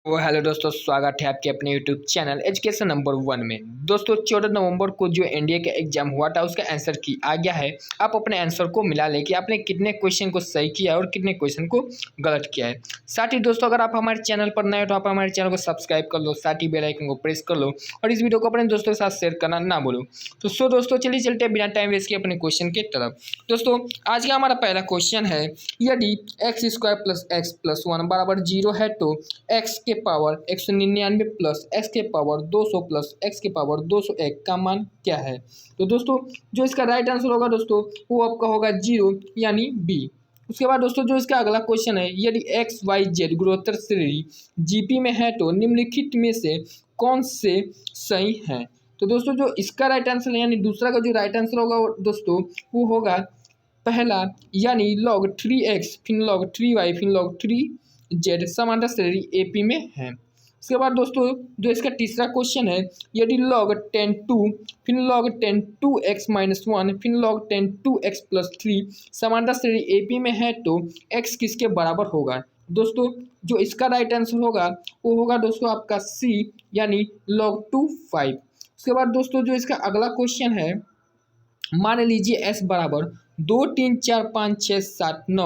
तो हेलो दोस्तों, स्वागत है आपके अपने यूट्यूब चैनल एजुकेशन नंबर 1 में। दोस्तों 14 नवंबर को जो एनडीए का एग्जाम हुआ था उसका आंसर की आ गया है। आप अपने आंसर को मिला लें कि आपने कितने क्वेश्चन को सही किया है और कितने क्वेश्चन को गलत किया है। साथ ही दोस्तों, अगर आप हमारे चैनल पर नए हो तो आप हमारे चैनल को सब्सक्राइब कर लो, साथ ही बेल आइकन को प्रेस कर लो और इस वीडियो को अपने दोस्तों के साथ शेयर करना ना भूलो। तो दोस्तों चलिए चलते बिना टाइम वेस्ट किए अपने क्वेश्चन की तरफ। दोस्तों आज का हमारा पहला क्वेश्चन है, यदि x square plus x plus 1 बराबर 0 है तो एक्स के पावर 199 प्लस एक्स के पावर 200 प्लस एक्स के पावर 201 का मान क्या है। तो दोस्तों जो इसका राइट आंसर होगा दोस्तों वो आपका होगा 0 यानी बी। उसके बाद दोस्तों जो इसका अगला क्वेश्चन है, यदि एक्स वाई जेड गुणोत्तर श्रेणी जीपी में है तो निम्नलिखित में से कौन से सही हैं। तो दोस्तों जो इसका राइट आंसर है यानी दूसरा का जो राइट आंसर होगा दोस्तों वो होगा पहला यानी log 3x फिर log 3y फिर log 3z समांतर श्रेणी एपी में है। उसके बाद दोस्तों जो इसका तीसरा क्वेश्चन है, यदि log 10 2 फिर log 10 2x माइनस 1 फिर log 10 2x प्लस 3 समांतर श्रेणी एपी में है तो x किसके बराबर होगा। दोस्तों जो इसका राइट आंसर होगा वो होगा दोस्तों आपका सी यानी log 2 5। उसके बाद दोस्तों जो इसका अगला क्वेश्चन है, मान लीजिए एस बराबर 2 3 4 5 6 7 9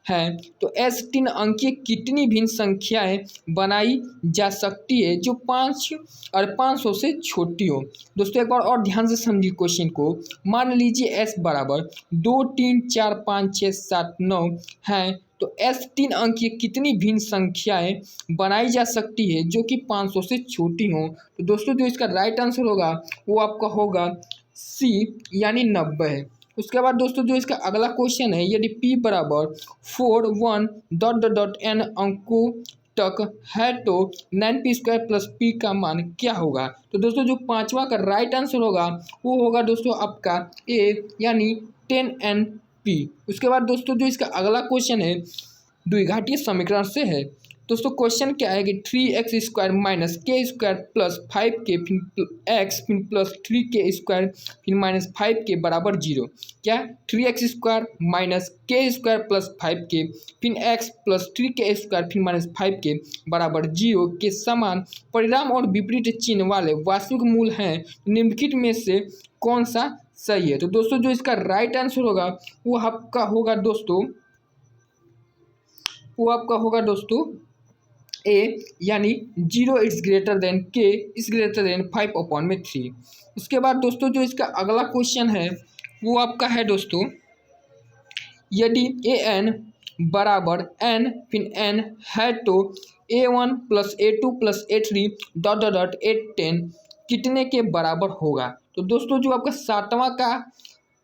है तो एस 3 अंकीय कितनी भिन्न संख्याएं बनाई जा सकती है जो 5 और 500 से छोटी हो। दोस्तों एक बार और ध्यान से समझिए क्वेश्चन को। मान लीजिए एस बराबर 2 3 4 5 6 7 9 है तो एस 3 अंकीय कितनी भिन्न संख्याएं बनाई जा सकती है जो कि 500 से छोटी हो। तो दोस्तों जो इसका राइट आंसर होगा वो आपका होगा सी यानी 90 है। उसके बाद दोस्तों जो इसका अगला क्वेश्चन है, यदि p बराबर 4 1 डॉट डॉट डॉट n अंकों तक है तो 9p स्क्वायर प्लस p का मान क्या होगा। तो दोस्तों जो पांचवा का राइट आंसर होगा वो होगा दोस्तों आपका a यानी 10np। उसके बाद दोस्तों जो इसका अगला क्वेश्चन है द्विघातीय समीकरण से है। दोस्तों क्वेश्चन क्या है कि 3x स्क्वायर माइनस के स्क्वायर प्लस 5k फिर एक्स फिर प्लस 3k स्क्वायर फिर माइनस 5k बराबर 0। क्या 3x स्क्वायर माइनस के स्क्वायर प्लस 5k फिर एक्स प्लस 3k स्क्वायर फिर माइनस 5k बराबर 0 के समान परिणाम और विपरीत चिन्ह वाले वास्तविक मूल हैं, निम्नलिखित में से कौन सा सही है। तो दोस्तों जो इसका राइट आंसर होगा वो आपका होगा दोस्तों ए यानी 0 इट्स ग्रेटर देन के इज ग्रेटर देन 5/3। उसके बाद दोस्तों जो इसका अगला क्वेश्चन है वो आपका है दोस्तों, यदि ए एन बराबर एन फिर एन है तो A1 plus A2 plus A3 dot dot dot A10 कितने के बराबर होगा। तो दोस्तों जो आपका सातवां का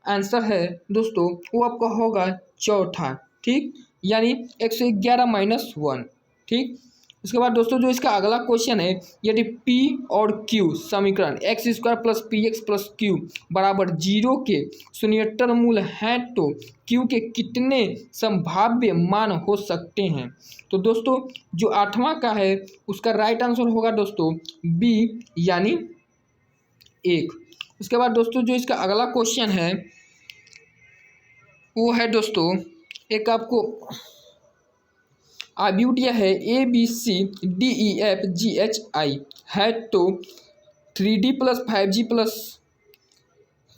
आंसर है दोस्तों वो आपका होगा चौथा, ठीक, यानी 111 माइनस 1, ठीक। उसके बाद दोस्तों जो इसका अगला क्वेश्चन है, यदि p और q समीकरण x square plus P x plus Q बराबर 0 के शून्येतर मूल हैं तो q के कितने संभाव्य मान हो सकते हैं। तो दोस्तों जो आठवां का है उसका राइट आंसर होगा दोस्तों b यानी 1। उसके बाद दोस्तों जो इसका अगला क्वेश्चन है वो है दोस्तों एक आपको आब्यूटिया है A B C D E F G H I है तो 3D plus 5G plus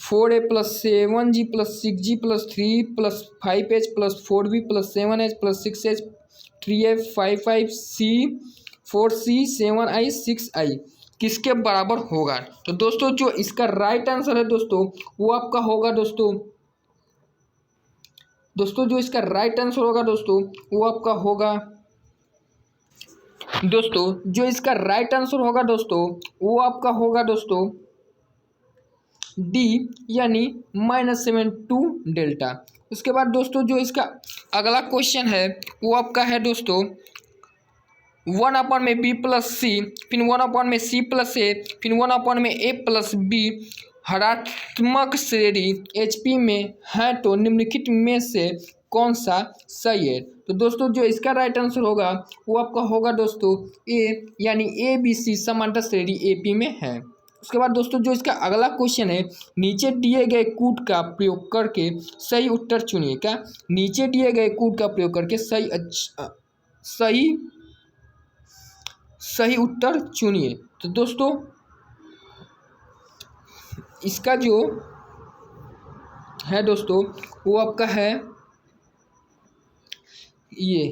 4A plus 7G plus 6G plus 3 plus 5H plus 4B plus 7H plus 6H 3F 5C 4C 7I 6I किसके बराबर होगा। तो दोस्तों जो इसका right answer है दोस्तों वो आपका होगा दोस्तों जो इसका राइट आंसर होगा दोस्तों वो आपका होगा जो इसका राइट आंसर होगा दोस्तों वो आपका होगा दोस्तों डी यानी -7 डेल्टा। उसके बाद दोस्तों जो इसका अगला क्वेश्चन है वो आपका है दोस्तों 1 में बी प्लस सी फिर 1 में सी प्लस ए फिर 1 में ए प्लस बी हरात्मक श्रेणी HP में है तो निम्नलिखित में से कौन सा सही है। तो दोस्तों जो इसका राइट आंसर होगा वो आपका होगा दोस्तों ए यानी ABC समांतर श्रेणी AP में है। उसके बाद दोस्तों जो इसका अगला क्वेश्चन है, नीचे दिए गए कूट का प्रयोग करके सही उत्तर चुनिए। क्या नीचे दिए गए कूट का प्रयोग करके सही सही उत्तर चुनिए। तो दोस्तों इसका जो है दोस्तों वो आपका है ये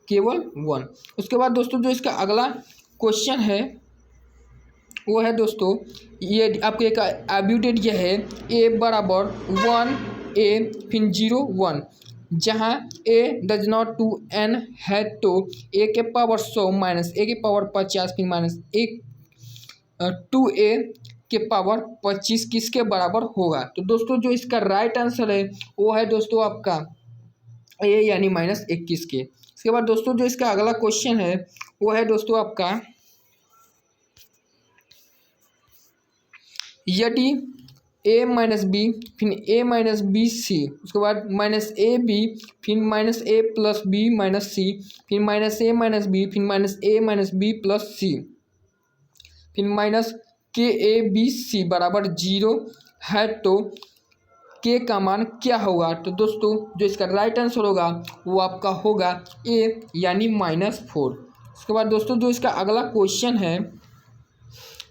केवल 1। उसके बाद दोस्तों जो इसका अगला क्वेश्चन है वो है दोस्तों ये आपके एक एब्यूटेड यह है ए बराबर 1 ए फिर 0 1, जहाँ ए डज नॉट टू एन है तो ए के पावर 100 माइनस ए के पावर 50 फिर माइनस ए 2 ए के पावर 25 किसके बराबर होगा। तो दोस्तों जो इसका राइट आंसर है वो है दोस्तों आपका ए यानी -21 के। इसके बाद दोस्तों जो इसका अगला क्वेश्चन है वो है दोस्तों आपका यदि a माइनस बी फिर a माइनस बी सी, उसके बाद माइनस ए बी फिर माइनस ए प्लस बी माइनस सी फिर माइनस ए माइनस बी फिर माइनस ए माइनस बी प्लस सी फिर माइनस के ए बी सी बराबर 0 है तो के का मान क्या होगा। तो दोस्तों जो इसका राइट आंसर होगा वो आपका होगा ए यानी -4। उसके बाद दोस्तों जो इसका अगला क्वेश्चन है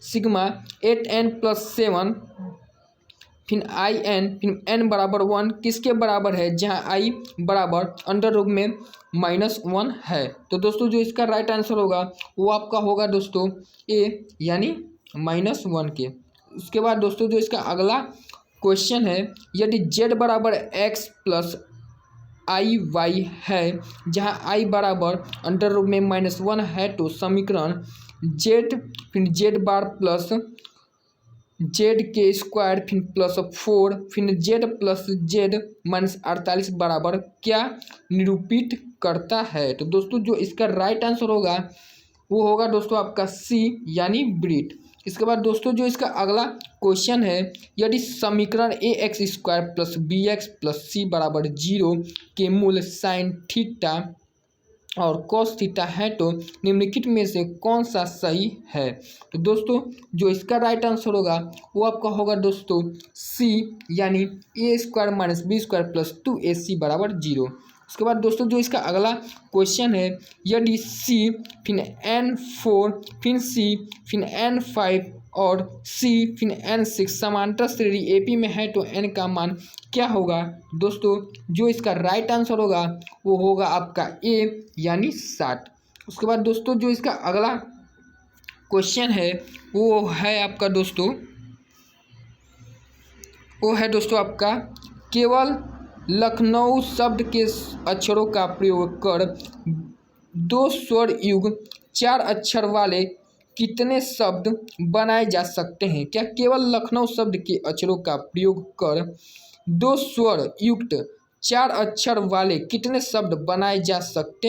सिग्मा 8n + 7 फिर आई एन फिर एन बराबर 1 किसके बराबर है, जहां आई बराबर अंडर रूट में -1 है। तो दोस्तों जो इसका राइट आंसर होगा वो आपका होगा दोस्तों ए यानी -1 के। उसके बाद दोस्तों जो इसका अगला क्वेश्चन है यदि z बराबर x प्लस आई वाई है जहां आई बराबर अंडर रूट में -1 है तो समीकरण z फिर z बार प्लस जेड के स्क्वायर फिर +4 फिर जेड प्लस जेड -48 बराबर क्या निरूपित करता है। तो दोस्तों जो इसका राइट आंसर होगा वो होगा दोस्तों आपका सी यानी ब्रिट। इसके बाद दोस्तों जो इसका अगला क्वेश्चन है यदि समीकरण ax² + bx + c बराबर 0 के मूल साइन थीटा और cos थीटा है तो निम्नलिखित में से कौन सा सही है। तो दोस्तों जो इसका राइट आंसर होगा वो आपका होगा दोस्तों सी यानी a² - b² + 2ac बराबर 0। उसके बाद दोस्तों जो इसका अगला क्वेश्चन है यदि c फिर n4 फिर c फिर n5 और c फिर n6 समांतर श्रेणी AP में है तो n का मान क्या होगा। दोस्तों जो इसका राइट आंसर होगा वो होगा आपका ए यानी 60। उसके बाद दोस्तों जो इसका अगला क्वेश्चन है वो है आपका दोस्तों आपका केवल लखनऊ शब्द के अक्षरों का प्रयोग कर 2 स्वर युग 4 अक्षर वाले कितने शब्द बनाए जा सकते हैं। क्या केवल लखनऊ शब्द के अक्षरों का प्रयोग कर 2 स्वर युक्त 4 अक्षर वाले कितने शब्द बनाए जा सकते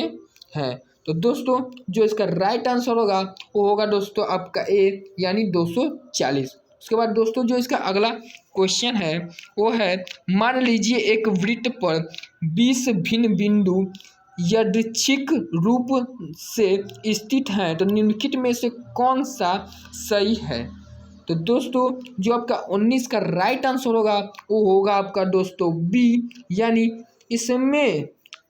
हैं। तो दोस्तों जो इसका राइट आंसर होगा वो होगा दोस्तों आपका ए यानी 240। उसके बाद दोस्तों जो इसका अगला क्वेश्चन है वो है मान लीजिए एक वृत्त पर 20 भिन्न बिंदु यादृच्छिक रूप से स्थित हैं तो निम्नलिखित में से कौन सा सही है। तो दोस्तों जो आपका 19 का राइट आंसर होगा वो होगा आपका दोस्तों बी यानी इसमें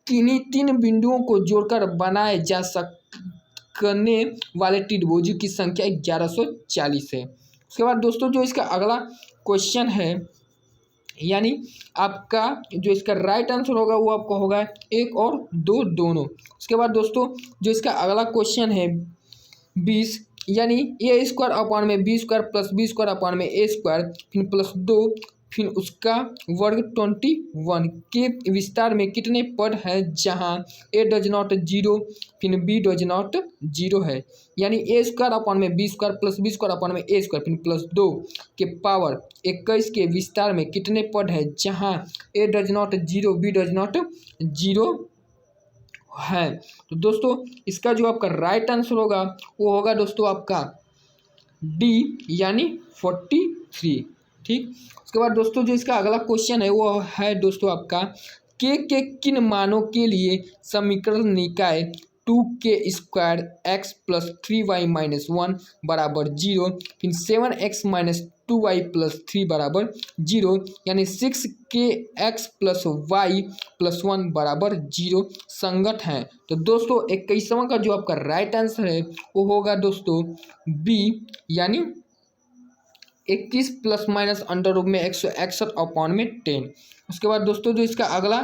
किन्हीं 3 बिंदुओं को जोड़कर बनाए जा सकने वाले त्रिभुज की संख्या 1140 है। उसके बाद दोस्तों जो इसका अगला क्वेश्चन है यानी आपका जो इसका राइट आंसर होगा वो आपका होगा 1 और 2 दोनों। उसके बाद दोस्तों जो इसका अगला क्वेश्चन है 20 यानी a² b² + b² फिर +2 फिर उसका वर्ग 21 के विस्तार में कितने पद है जहां a डज नॉट 0 फिर b डज नॉट 0 है। यानी a² b² + b² फिर +2 के पावर 21 के विस्तार में कितने पद है जहां a does not 0 b does not 0 है। तो दोस्तों इसका जो आपका राइट आंसर होगा वो होगा दोस्तों आपका डी यानी 43। ठीक। उसके बाद दोस्तों जो इसका अगला क्वेश्चन है वो है दोस्तों आपका के किन मानों के लिए समीकरण निकाय 2k² x + 3y - 1 बराबर 0 फिर 7x - 2y+3 बराबर 0, यानी 6kx + y+1 बराबर 0 संगत हैं। तो दोस्तों 21वां का जो आपका राइट आंसर है वो होगा दोस्तों बी, यानी 21 ± √161/10। उसके बाद दोस्तों जो इसका अगला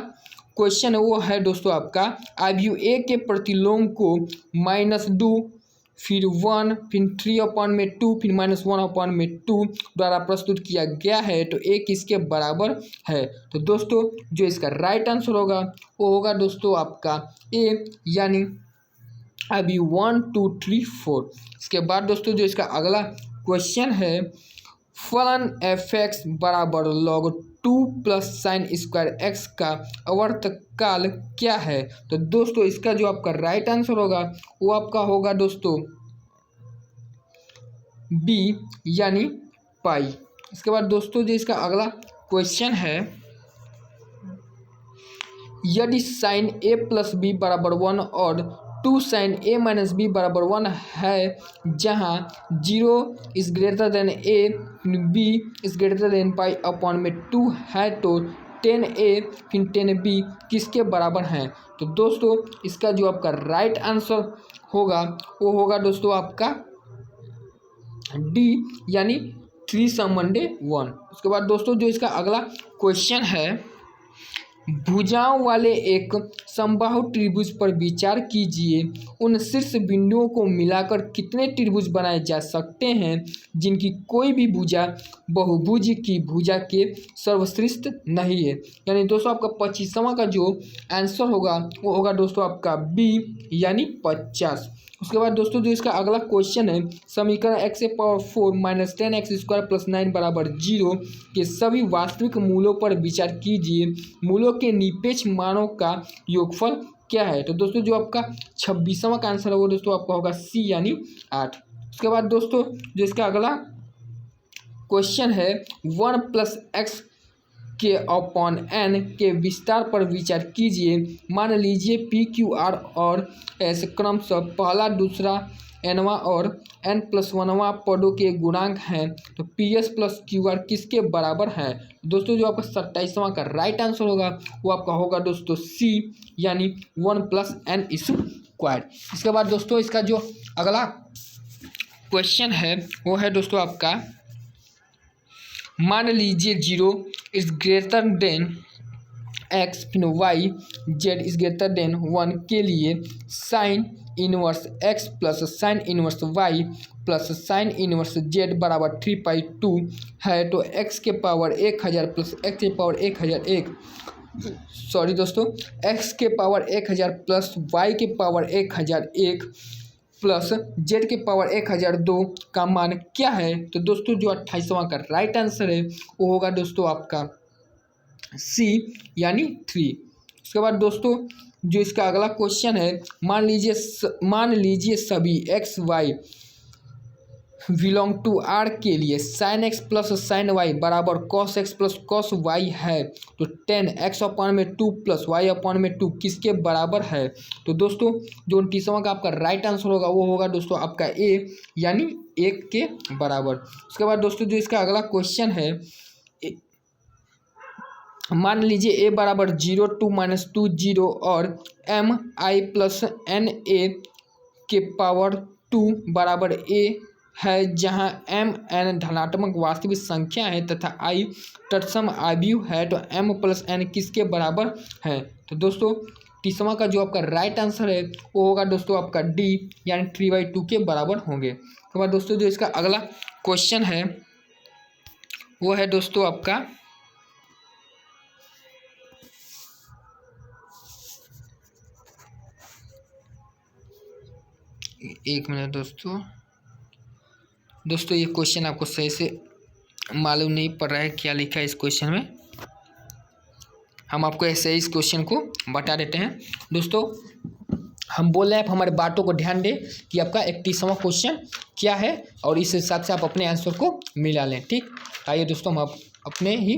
क्वेश्चन है वो है दोस्तों आपका आयु ए के प्रतिलोम को -2 फिर 1 फिर 3/2 फिर -1/2 द्वारा प्रस्तुत किया गया है, तो ए किसके बराबर है। तो दोस्तों जो इसका राइट आंसर होगा वो होगा दोस्तों आपका ए, यानी अभी 1 2 3 4। इसके बाद दोस्तों जो इसका अगला क्वेश्चन है फलन f(x) बराबर log 2 + sin² x का आवर्तकाल क्या है। तो दोस्तों इसका जो आपका राइट आंसर होगा वो आपका होगा दोस्तों बी, यानी पाई। इसके बाद दोस्तों जो इसका अगला क्वेश्चन है यदि sin a + b बराबर 1 और 2 sin a - b बराबर 1 है, जहाँ 0 > a b > π/2 है, तो 10a फिर 10b किसके बराबर हैं। तो दोस्तों इसका जो आपका राइट आंसर होगा वो होगा दोस्तों आपका डी, यानी 3/1। उसके बाद दोस्तों जो इसका अगला क्वेश्चन है भुजाओं वाले एक समबाहु त्रिभुज पर विचार कीजिए। उन शीर्ष बिंदुओं को मिलाकर कितने त्रिभुज बनाए जा सकते हैं जिनकी कोई भी भुजा बहुभुज की भुजा के सर्वश्रेष्ठ नहीं है। यानी दोस्तों आपका 25वां का जो आंसर होगा वो होगा दोस्तों आपका बी, यानी 50। उसके बाद दोस्तों जो इसका अगला क्वेश्चन है समीकरण x⁴ - 10x² + 9 बराबर 0 के सभी वास्तविक मूलों पर विचार कीजिए। मूलों के निरपेक्ष मानों का योगफल क्या है। तो दोस्तों जो आपका 26वां का आंसर है वो दोस्तों आपका होगा सी, यानी 8। उसके बाद दोस्तों जो इसका अगला क्वेश्चन है 1 + x के अपॉन n के विस्तार पर विचार कीजिए। मान लीजिए p q r और s क्रमशः पहला, दूसरा, nवां और n+1वां पदों के गुणांक हैं, तो ps + qr किसके बराबर है। दोस्तों जो आपका 27वां का राइट आंसर होगा वो आपका होगा दोस्तों सी, यानी 1 + n²। इसके बाद दोस्तों इसका जो अगला क्वेश्चन है वो है दोस्तों आपका मान लीजिए 0 > x फिर y z > 1 के लिए sin 1x + sin 1y + sin 1z बराबर 3/2 है, तो x के पावर 1000 + x के पावर 1001 सॉरी दोस्तों x के पावर 1000 + y के पावर 1001 प्लस z के पावर 1002 का मान क्या है। तो दोस्तों जो 28वां का राइट आंसर है वो होगा दोस्तों आपका सी, यानी 3। उसके बाद दोस्तों जो इसका अगला क्वेश्चन है मान लीजिए सभी x y belong to r के लिए sin x + sin y बराबर cos x + cos y है, तो 10x/2 + y/2 किसके बराबर है। तो दोस्तों जो 29वां का आपका राइट आंसर होगा वो होगा दोस्तों आपका ए, यानी 1 के बराबर। उसके बाद दोस्तों जो इसका अगला क्वेश्चन है मान लीजिए a बराबर 0 2 - 2 0 और mi + na के पावर 2 बराबर a है, जहां m n धनात्मक वास्तविक संख्या है तथा i तत्सम आव्यूह है, तो m + n किसके बराबर है। तो दोस्तों 30वां का जो आपका राइट आंसर है वो होगा दोस्तों आपका डी, यानी 3/2 के बराबर होंगे। उसके बाद दोस्तों जो इसका अगला क्वेश्चन है वो है दोस्तों आपका एक मिनट दोस्तों ये क्वेश्चन आपको सही से मालूम नहीं पड़ रहा है क्या लिखा है इस क्वेश्चन में, हम आपको ऐसे ही इस क्वेश्चन को बता देते हैं। दोस्तों हम बोल रहे हैं आप हमारे बातों को ध्यान दें कि आपका 31वां क्वेश्चन क्या है और इस हिसाब से आप अपने आंसर को मिला लें, ठीक। आइए दोस्तों हम अपने ही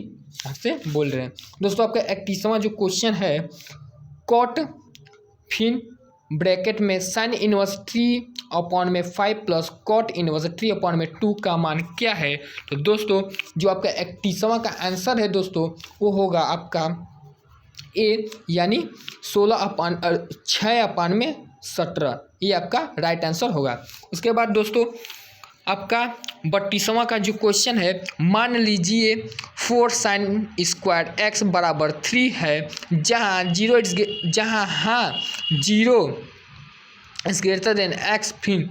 हाथ से बोल रहे हैं। दोस्तों आपका 31वां जो क्वेश्चन है कॉट फिन ब्रैकेट में sine inverse 3/5 plus cot inverse 3/2 का मान क्या है। तो दोस्तों जो आपका 31वां का आंसर है दोस्तों वो होगा आपका ए, यानी 6/17, ये आपका राइट आंसर होगा। उसके बाद दोस्तों आपका 32वां का जो क्वेश्चन है, मान लीजिए 4 साइन स्क्वायर एक्स बराबर 3 है, जहाँ zero is greater then x फिर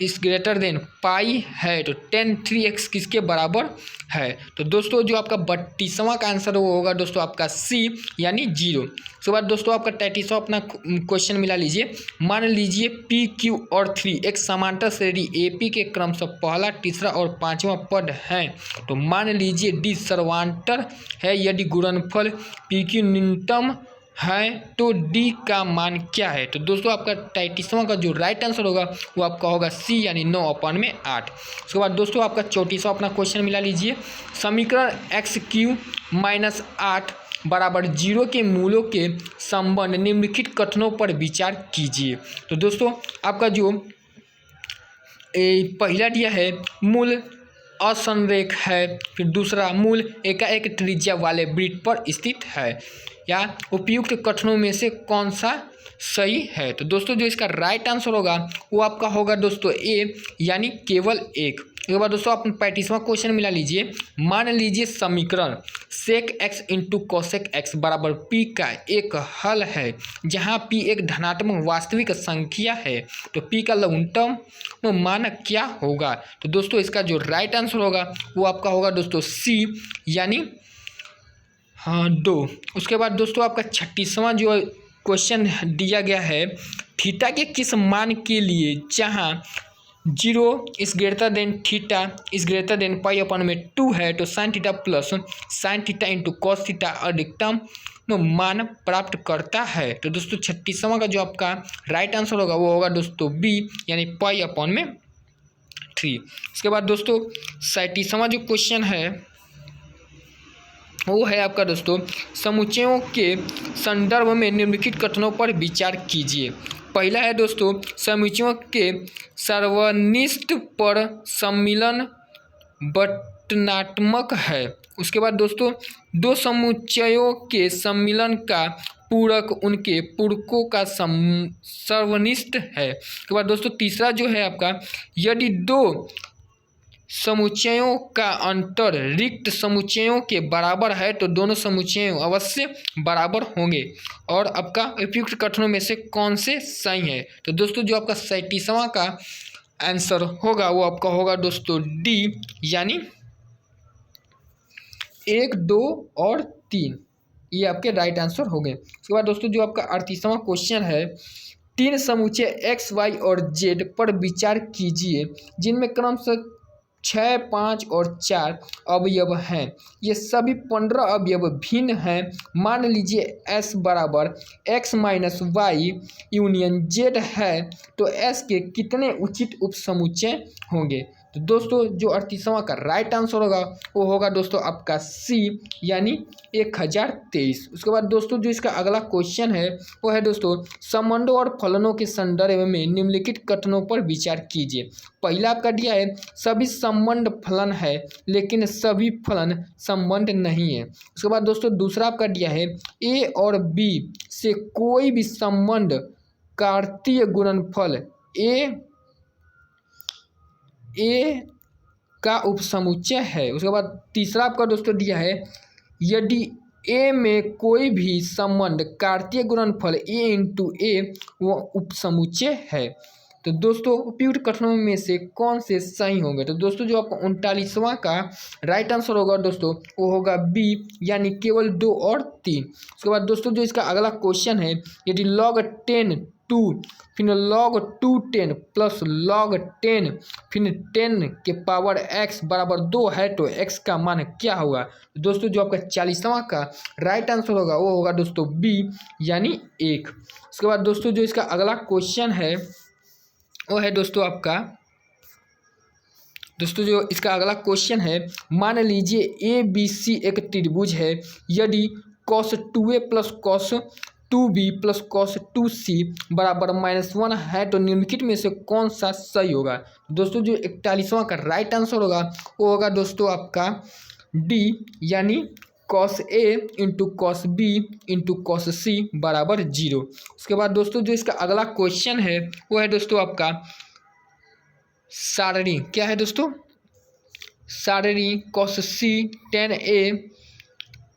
इज ग्रेटर देन पाई है, तो tan 3x किसके बराबर है। तो दोस्तों जो आपका 32वां का आंसर वो होगा दोस्तों आपका सी, यानी 0। उसके बाद दोस्तों आपका 33वां अपना क्वेश्चन मिला लीजिए। मान लीजिए पी क्यू और 3 एक समांतर श्रेणी AP के क्रम से पहला, तीसरा और 5वां पद हैं। तो मान लीजिए डी सर्वांतर है यदि गुणनफल पी क्यू न्यूनतम है तो डी का मान क्या है। तो दोस्तों आपका 33वां का जो राइट आंसर होगा वो आपका होगा सी, यानी 9/8। उसके बाद दोस्तों आपका 34वां अपना क्वेश्चन मिला लीजिए। समीकरण x³ - 8 बराबर 0 के मूलों के संबंध निम्नलिखित कथनों पर विचार कीजिए। तो दोस्तों आपका जो पहला दिया है मूल असंरेख है, फिर दूसरा मूल एकाएक त्रिज्या वाले वृत्त पर स्थित है, या उपयुक्त कथनों में से कौन सा सही है। तो दोस्तों जो इसका राइट आंसर होगा वो आपका होगा दोस्तों ए, यानी केवल एक। उसके बाद दोस्तों आप 35वां क्वेश्चन मिला लीजिए। मान लीजिए समीकरण sec x into cosec x बराबर पी का एक हल है, जहां पी एक धनात्मक वास्तविक संख्या है, तो पी का लघुत्तम मान क्या होगा। तो दोस्तों इसका जो राइट आंसर होगा वो आपका होगा दोस्तों सी, यानी 2। उसके बाद दोस्तों आपका 36वां जो क्वेश्चन दिया गया है, थीटा के किस मान के लिए जहां 0 is greater than theta is greater than π/2 है, तो sine theta plus sine theta into cos theta अधिकतम मान प्राप्त करता है। तो दोस्तों 36वां का जो आपका राइट आंसर होगा वो होगा दोस्तों बी, यानी π/3। उसके बाद दोस्तों 37वां जो क्वेश्चन है वो है आपका दोस्तों समुच्चयों के संदर्भ में निम्नलिखित कथनों पर विचार कीजिए। पहला है दोस्तों समुच्चयों के सर्वनिष्ठ पर सम्मिलन बंटनात्मक है। उसके बाद दोस्तों दो समुच्चयों के सम्मिलन का पूरक उनके पूरकों का सर्वनिष्ठ है। उसके बाद दोस्तों तीसरा जो है आपका यदि दो समुच्चयों का अंतर रिक्त समुच्चयों के बराबर है तो दोनों समुच्चय अवश्य बराबर होंगे, और आपका उपयुक्त कथनों में से कौन से सही है। तो दोस्तों जो आपका 37वां का आंसर होगा वो आपका होगा दोस्तों डी, यानी 1, 2 और 3, ये आपके राइट आंसर हो गए। उसके बाद दोस्तों जो आपका 38वां क्वेश्चन है, 3 समुच्चय x, y और z पर विचार कीजिए जिनमें क्रमशः 6, 5 और 4 अवयव हैं। ये सभी 15 अवयव भिन्न हैं। मान लीजिए S बराबर x - y यूनियन z है, तो S के कितने उचित उपसमुच्चय होंगे। तो दोस्तों जो 38वां का राइट आंसर होगा वो होगा दोस्तों आपका सी, यानी 1023। उसके बाद दोस्तों जो इसका अगला क्वेश्चन है वो है दोस्तों संबंधों और फलनों के संदर्भ में निम्नलिखित कथनों पर विचार कीजिए। पहला आपका दिया है सभी संबंध फलन है लेकिन सभी फलन संबंध नहीं है। उसके बाद दोस्तों दूसरा आपका दिया है ए और बी से कोई भी संबंध कार्तीय गुणनफल ए का उपसमुच्चय है। उसके बाद तीसरा आपका दोस्तों दिया है यदि ए में कोई भी संबंध कार्तीय गुणनफल ए इंटू ए वो उपसमुच्चय है। तो दोस्तों उपयुक्त कथनों में से कौन से सही होंगे। तो दोस्तों जो आपका 39वां का राइट आंसर होगा दोस्तों वो होगा बी, यानी केवल 2 और 3। उसके बाद दोस्तों जो इसका अगला क्वेश्चन है यदि log 10 2 फिर log 2 10 प्लस log 10 फिर 10 के पावर x बराबर 2 है तो x का मान क्या होगा। दोस्तों जो आपका 40वां का राइट आंसर होगा वो होगा दोस्तों बी, यानी 1। उसके बाद दोस्तों जो इसका अगला क्वेश्चन है वो है दोस्तों आपका दोस्तों जो इसका अगला क्वेश्चन है मान लीजिए ए बी सी एक त्रिभुज है, यदि cos 2a plus cos 2b plus cos 2c बराबर -1 है, तो निम्नलिखित में से कौन सा सही होगा। दोस्तों जो 41वां का राइट आंसर होगा वो होगा दोस्तों आपका डी, यानी cos A into cos B into cos C बराबर 0। उसके बाद दोस्तों जो इसका अगला क्वेश्चन है वो है दोस्तों आपका सारणी, क्या है दोस्तों, सारणी कॉस सी टेन ए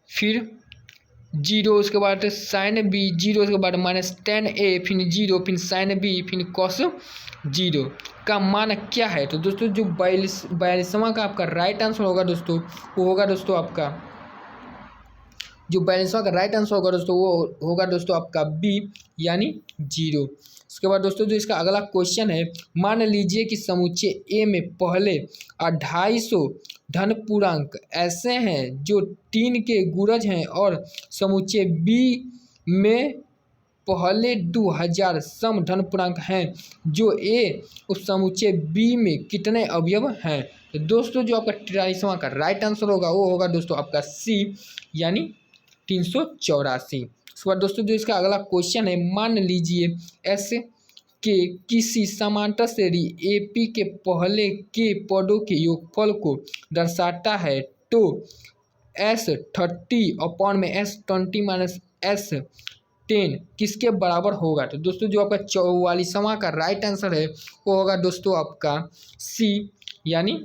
फिर 0, उसके बाद साइन बी 0, उसके बाद -10a फिर 0 फिर साइन बी फिर कॉस 0 का मान क्या है। तो दोस्तों जो 42वां का आपका राइट आंसर होगा दोस्तों वो होगा दोस्तों आपका, जो 42वां का राइट आंसर होगा दोस्तों वो होगा दोस्तों आपका बी, यानी 0। उसके बाद दोस्तों जो इसका अगला क्वेश्चन है, मान लीजिए कि समुच्चय ए में पहले 250 धन पूर्णांक ऐसे हैं जो 3 के गुणज हैं और समुच्चय बी में पहले 2000 सम धन पूर्णांक हैं जो ए उस समुच्चय बी में कितने अवयव हैं। तो दोस्तों जो आपका 43वां का राइट आंसर होगा वो होगा दोस्तों आपका सी, यानी 384। उसके बाद दोस्तों जो इसका अगला क्वेश्चन है, मान लीजिए एस के किसी समांतर श्रेणी एपी के पहले के पदों के योगफल को दर्शाता है, तो S30 में S20 माइनस S10 किसके बराबर होगा। तो दोस्तों जो आपका 44वां का राइट आंसर है वो होगा दोस्तों आपका सी, यानी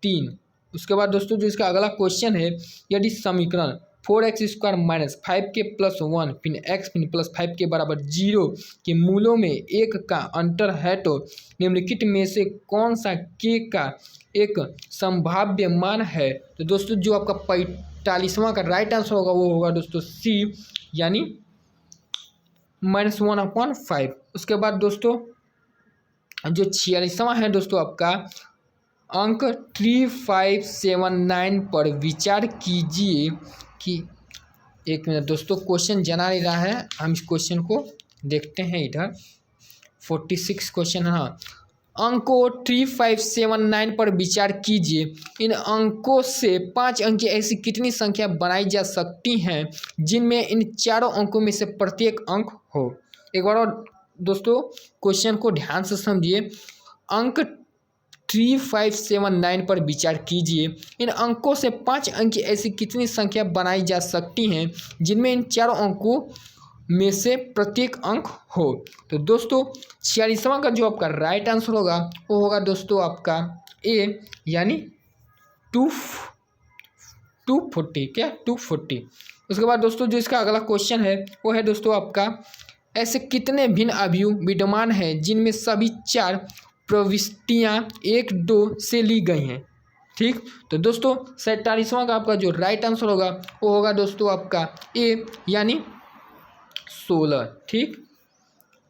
3। उसके बाद दोस्तों जो इसका अगला क्वेश्चन है, यदि समीकरण 4x² माइनस 5k प्लस 1 फिर x फिर प्लस 5 के बराबर 0 के मूलों में 1 का अंतर है, तो निम्नलिखित में से कौन सा k का एक संभाव्य मान है। तो दोस्तों जो आपका 45वां का राइट आंसर होगा वो होगा दोस्तों सी, यानी -1/5। उसके बाद दोस्तों जो 46वां है दोस्तों आपका अंक 3579 पर विचार कीजिए कि, एक मिनट दोस्तों क्वेश्चन जना नहीं रहा है, हम इस क्वेश्चन को देखते हैं। इधर 46 क्वेश्चन है, हाँ। अंकों 3579 पर विचार कीजिए, इन अंकों से 5 अंक की ऐसी कितनी संख्या बनाई जा सकती हैं जिनमें इन चारों अंकों में से प्रत्येक अंक हो। एक बार और दोस्तों क्वेश्चन को ध्यान से समझिए, अंक 3579 पर विचार कीजिए, इन अंकों से 5 अंक की ऐसी कितनी संख्या बनाई जा सकती हैं जिनमें इन चारों अंकों में से प्रत्येक अंक हो। तो दोस्तों 46वां का जो आपका राइट आंसर होगा वो होगा दोस्तों आपका ए, यानी 240, क्या 240। उसके बाद दोस्तों जो इसका अगला क्वेश्चन है वो है दोस्तों आपका, ऐसे कितने भिन्न अवयव विद्यमान हैं जिनमें सभी 4 प्रविष्टियाँ 1, 2 से ली गई हैं। ठीक, तो दोस्तों 47वां का आपका जो राइट आंसर होगा वो होगा दोस्तों आपका ए, यानी 16। ठीक,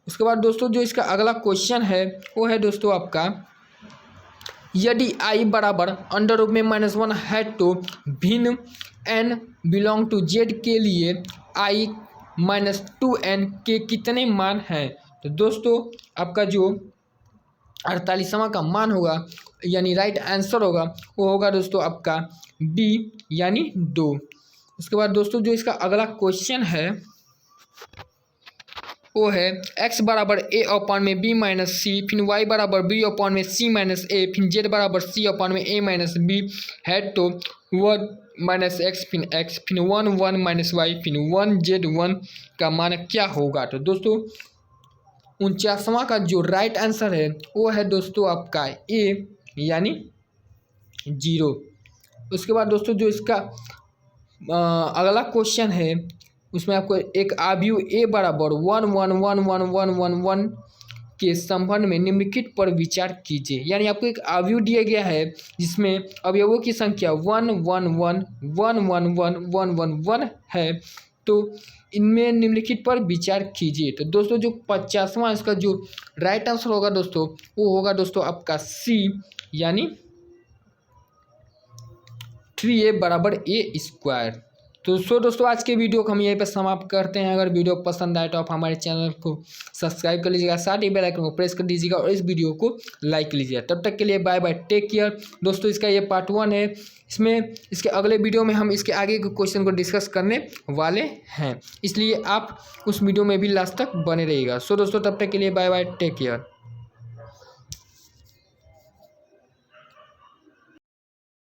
उसके बाद दोस्तों जो इसका अगला क्वेश्चन है वो है दोस्तों आपका, यदि i बराबर √-1 है तो भिन्न n बिलोंग टू z के लिए i -2n के कितने मान हैं। तो दोस्तों आपका जो 48वां का मान होगा यानी राइट आंसर होगा वो होगा दोस्तों आपका बी, यानी 2। उसके बाद दोस्तों जो इसका अगला क्वेश्चन है वो है x बराबर a/b-c फिर y बराबर b/c-a फिर z बराबर c/a-b है, तो 1 - x फिर 1 1 - y फिर 1 z 1 का मान क्या होगा। तो दोस्तों 49वां का जो राइट आंसर है वो है दोस्तों आपका ए, यानी 0। उसके बाद दोस्तों जो इसका अगला क्वेश्चन है उसमें आपको एक अवयव ए बराबर 1 1 1 1 1 1 1 के संबंध में निम्नलिखित पर विचार कीजिए। यानी आपको एक अवयव दिया गया है जिसमें अवयवों की संख्या 1 1 1 1 1 1 1 1 1 है, तो इनमें निम्नलिखित पर विचार कीजिए। तो दोस्तों जो 50वां इसका जो राइट आंसर होगा दोस्तों वो होगा दोस्तों आपका सी, यानी 3a बराबर a²। तो दोस्तों आज के वीडियो को हम यहीं पर समाप्त करते हैं। अगर वीडियो पसंद आए तो आप हमारे चैनल को सब्सक्राइब कर लीजिएगा, साथ ही बेल आइकन को प्रेस कर दीजिएगा और इस वीडियो को लाइक कर लीजिएगा। तब तक के लिए बाय बाय, टेक केयर। दोस्तों इसका ये पार्ट 1 है, इसमें इसके अगले वीडियो में हम इसके आगे के क्वेश्चन को डिस्कस करने वाले हैं, इसलिए आप उस वीडियो में भी लास्ट तक बने रहिएगा। दोस्तों तब तक के लिए बाय बाय, टेक केयर।